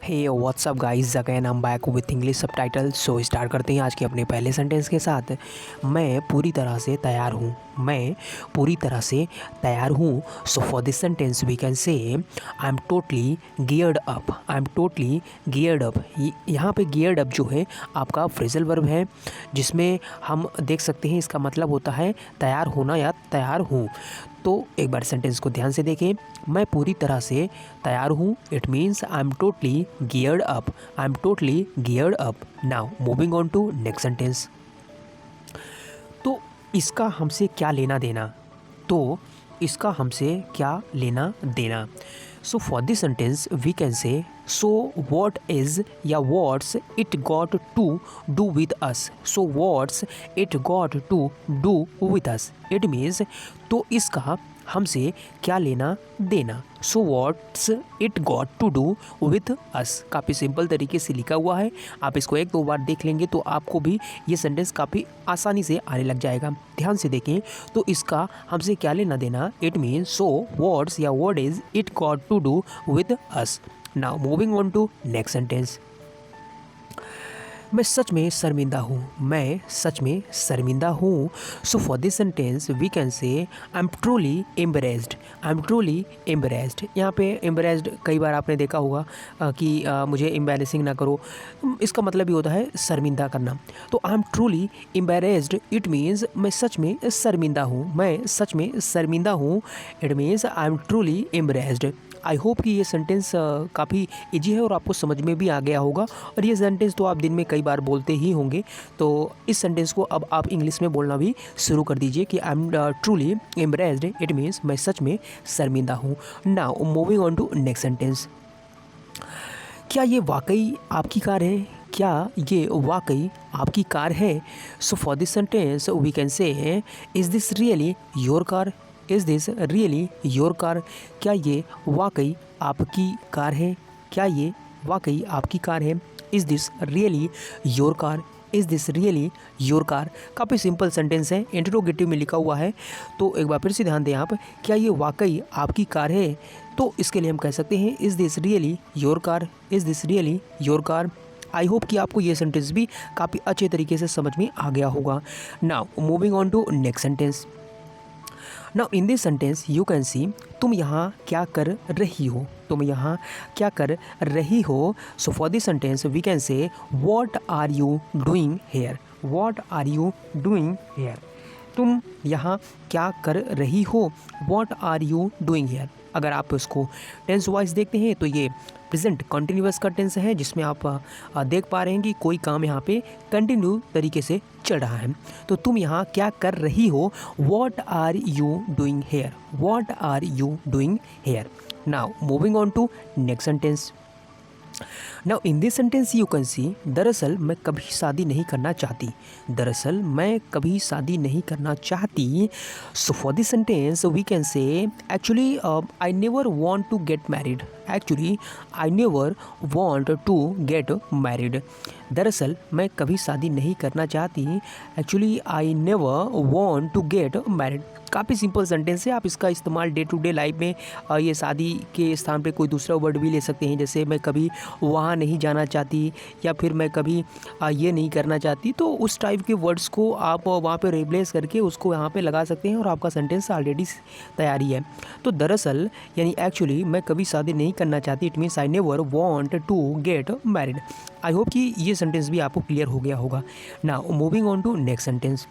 Hey whatsapp guys, again I am back with English subtitle. So start करते हैं आज के अपने पहले सेंटेंस के साथ। मैं पूरी तरह से तैयार हूँ। मैं पूरी तरह से तैयार हूँ। So for this sentence we can say I am totally geared up. I am totally geared up. यहाँ पे गियर्ड अप जो है आपका फ्रेजल वर्ब है, जिसमें हम देख सकते हैं इसका मतलब होता है तैयार होना या तैयार हूँ। तो एक बार सेंटेंस को ध्यान से देखें। मैं पूरी तरह से तैयार हूँ। It means I am totally geared up. I am totally geared up. Now moving on to next sentence. तो इसका हमसे क्या लेना देना? तो इसका हमसे क्या लेना देना? So for this sentence we can say so what is या what's it got to do with us. So what's it got to do with us. It means तो इसका हमसे क्या लेना देना। So what's it got to do with us. काफ़ी simple तरीके से लिखा हुआ है। आप इसको एक दो बार देख लेंगे तो आपको भी ये सेंटेंस काफ़ी आसानी से आने लग जाएगा। ध्यान से देखें। तो इसका हमसे क्या लेना देना? इट मीन्स सो व्हाट्स या what is it got to do with us. Now moving on to next sentence. मैं सच में शर्मिंदा हूँ। मैं सच में शर्मिंदा हूँ। So for this sentence we can say I am truly embarrassed. I am truly embarrassed. यहाँ पे एम्बरेस्ड कई बार आपने देखा होगा कि मुझे एम्बेरसिंग ना करो। इसका मतलब ये होता है शर्मिंदा करना। तो I am truly embarrassed. It means मैं सच में शर्मिंदा हूँ। मैं सच में शर्मिंदा हूँ। It means I am truly embarrassed. I hope कि ये सेंटेंस काफ़ी इजी है और आपको समझ में भी आ गया होगा। और ये सेंटेंस तो आप दिन में कई बार बोलते ही होंगे। तो इस सेंटेंस को अब आप इंग्लिश में बोलना भी शुरू कर दीजिए कि I am truly embarrassed. It means मैं सच में शर्मिंदा हूँ। Now moving on to next sentence. क्या ये वाकई आपकी कार है? क्या ये वाकई आपकी कार है? So for this sentence we can say is this really your car? Is this really your car? क्या ये वाकई आपकी कार है? क्या ये वाकई आपकी कार है? Is this really your car? Is this really your car? काफ़ी सिंपल सेंटेंस है, इंटरोगेटिव में लिखा हुआ है। तो एक बार फिर से ध्यान दें आप। क्या ये वाकई आपकी कार है? तो इसके लिए हम कह सकते हैं is this really your car? Is this really your car? I hope कि आपको ये सेंटेंस भी काफ़ी अच्छे तरीके से समझ में आ गया होगा। Now moving on to next sentence. Now in this sentence you can see तुम यहाँ क्या कर रही हो? तुम यहाँ क्या कर रही हो? So for this sentence we can say what are you doing here? What are you doing here? तुम यहाँ क्या कर रही हो? What are you doing here? अगर आप उसको टेंस वाइज देखते हैं तो ये प्रेजेंट कंटिन्यूअस का टेंस है, जिसमें आप देख पा रहे हैं कि कोई काम यहाँ पे कंटिन्यू तरीके से चल रहा है। तो तुम यहाँ क्या कर रही हो? What are you doing here? What are you doing here? Now moving on to next sentence. Now in this sentence you can see दरअसल मैं कभी शादी नहीं करना चाहती। दरअसल मैं कभी शादी नहीं करना चाहती। So for this sentence we can say actually I never want to get married. Actually I never want to get married. दरअसल मैं कभी शादी नहीं करना चाहती। Actually I never want to get married. काफ़ी सिंपल सेंटेंस है। आप इसका इस्तेमाल डे टू डे लाइफ में ये शादी के स्थान पे कोई दूसरा वर्ड भी ले सकते हैं, जैसे मैं कभी वहाँ नहीं जाना चाहती या फिर मैं कभी ये नहीं करना चाहती। तो उस टाइप के वर्ड्स को आप वहाँ पे रिप्लेस करके उसको यहाँ पे लगा सकते हैं और आपका सेंटेंस ऑलरेडी तैयारी है। तो दरअसल यानी एक्चुअली मैं कभी शादी नहीं करना चाहती। It means I never want to get married. I hope कि ये सेंटेंस भी आपको क्लियर हो गया होगा। Now moving on to next sentence.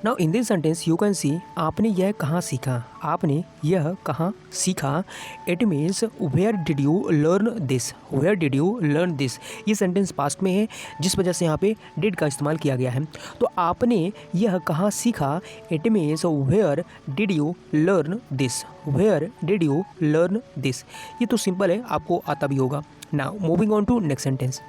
Now in this sentence you can see आपने यह कहाँ सीखा? आपने यह कहाँ सीखा? It means where did you learn this? Where did you learn this? ये सेंटेंस पास्ट में है, जिस वजह से यहाँ पे डिड का इस्तेमाल किया गया है। तो आपने यह कहाँ सीखा? It means where did you learn this? Where did you learn this? ये तो सिंपल है, आपको आता भी होगा। Now moving on to next sentence.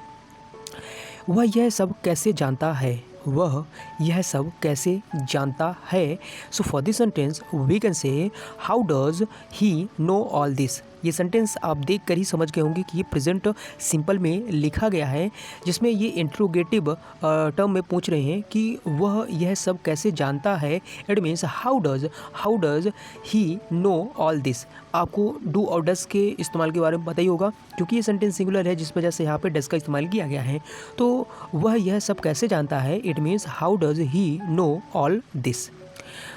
वह यह सब कैसे जानता है? वह यह सब कैसे जानता है? So for this sentence we can say how does he know all this? ये सेंटेंस आप देख कर ही समझ गए होंगे कि ये प्रेजेंट सिंपल में लिखा गया है, जिसमें ये इंट्रोगेटिव टर्म में पूछ रहे हैं कि वह यह सब कैसे जानता है। It means how does he know all this. आपको डू और डज के इस्तेमाल के बारे में पता ही होगा, क्योंकि ये सेंटेंस सिंगुलर है जिस वजह से यहाँ पे डज का इस्तेमाल किया गया है। तो वह यह सब कैसे जानता है, it means how does he know all this.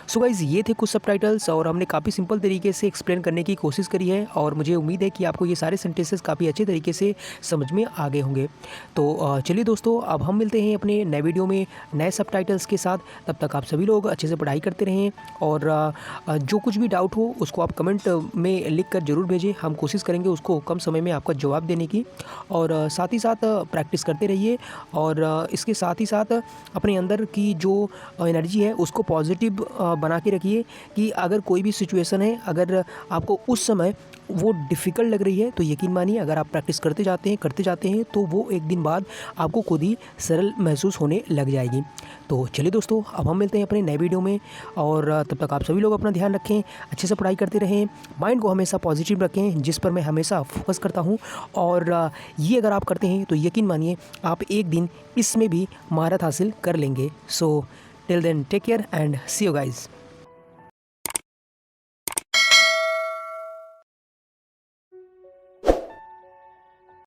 So guys, ये थे कुछ सबटाइटल्स और हमने काफ़ी सिंपल तरीके से एक्सप्लेन करने की कोशिश करी है और मुझे उम्मीद है कि आपको ये सारे सेंटेंसेस काफ़ी अच्छे तरीके से समझ में आ गए होंगे। तो चलिए दोस्तों, अब हम मिलते हैं अपने नए वीडियो में नए सबटाइटल्स के साथ। तब तक आप सभी लोग अच्छे से पढ़ाई करते रहें और जो कुछ भी डाउट हो उसको आप कमेंट में लिख कर ज़रूर भेजें। हम कोशिश करेंगे उसको कम समय में आपका जवाब देने की, और साथ ही साथ प्रैक्टिस करते रहिए और इसके साथ ही साथ अपने अंदर की जो एनर्जी है उसको पॉजिटिव बना के रखिए कि अगर कोई भी सिचुएशन है, अगर आपको उस समय वो डिफ़िकल्ट लग रही है तो यकीन मानिए अगर आप प्रैक्टिस करते जाते हैं तो वो एक दिन बाद आपको खुद ही सरल महसूस होने लग जाएगी। तो चलिए दोस्तों, अब हम मिलते हैं अपने नए वीडियो में और तब तक आप सभी लोग अपना ध्यान रखें, अच्छे से पढ़ाई करते रहें, माइंड को हमेशा पॉजिटिव रखें, जिस पर मैं हमेशा फोकस करता हूँ। और ये अगर आप करते हैं तो यकीन मानिए आप एक दिन इसमें भी महारत हासिल कर लेंगे। So till then take care and see you guys.